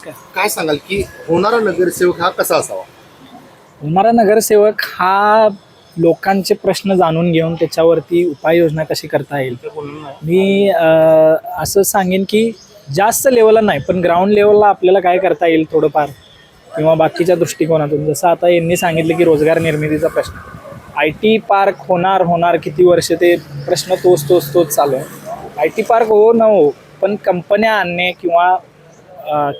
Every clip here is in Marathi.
काय सांगाल की होणारा नगरसेवक हा कसा असावा? होणारा नगरसेवक हा लोकांचे प्रश्न जाणून घेऊन त्याच्यावरती उपाययोजना कशी करता येईल. मी असं सांगेन की जास्त लेवलला नाही, पण ग्राउंड लेवलला आपल्याला काय करता येईल थोडंफार, किंवा बाकीच्या दृष्टिकोनातून. जसं आता यांनी सांगितलं की रोजगार निर्मितीचा प्रश्न, आय टी पार्क होणार किती वर्ष ते प्रश्न तोच चालू आहे. आय टी पार्क हो न हो, पण कंपन्या आणणे किंवा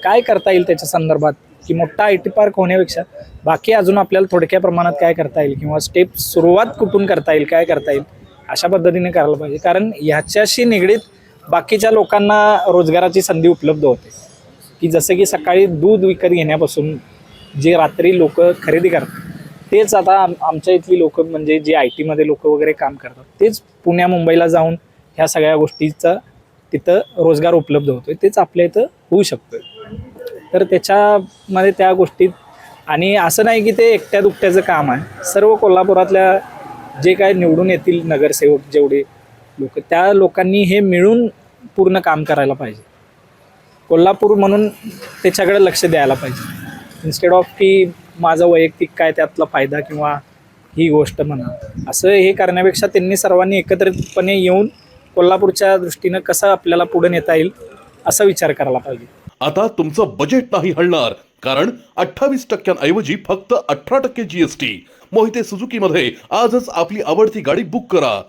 काय करता येईल त्याच्या संदर्भात, की मोठा आय टी पार्क होण्यापेक्षा बाकी अजून आपल्याला थोडक्या प्रमाणात काय करता येईल, किंवा सुरुवात कुठून करता येईल, काय करता येईल, अशा पद्धतीने करायला पाहिजे. कारण ह्याच्याशी निगडीत बाकीच्या लोकांना रोजगाराची संधी उपलब्ध होते, की जसं की सकाळी दूध विकत घेण्यापासून जे रात्री लोक खरेदी करतात, तेच आता आमच्या इथली लोक, म्हणजे जे आय टीमध्ये लोक वगैरे काम करतात, तेच पुण्या मुंबईला जाऊन ह्या सगळ्या गोष्टीचा तिथं रोजगार उपलब्ध होतोय. तेच आपल्या इथं होऊ शकतोय. तर त्याच्यामध्ये त्या गोष्टीत, आणि असं नाही की ते एकट्या दुकट्याचं काम आहे. सर्व कोल्हापुरातल्या जे काय निवडून येतील नगरसेवक, जेवढे लोक, त्या लोकांनी हे मिळून पूर्ण काम करायला पाहिजे. कोल्हापूर म्हणून त्याच्याकडे लक्ष द्यायला पाहिजे, इन्स्टेड ऑफ की माझा वैयक्तिक काय त्यातला फायदा किंवा ही गोष्ट म्हणा. असं हे करण्यापेक्षा त्यांनी सर्वांनी एकत्रितपणे येऊन कोल्हापूरच्या दृष्टीनं कसं आपल्याला पुढे नेता येईल असा विचार करायला पाहिजे. आता तुमचं बजेट नाही हलणार, कारण 28% फक्त 18% GST. मोहिते सुझुकी मध्ये आजच आपली आवडती गाडी बुक करा.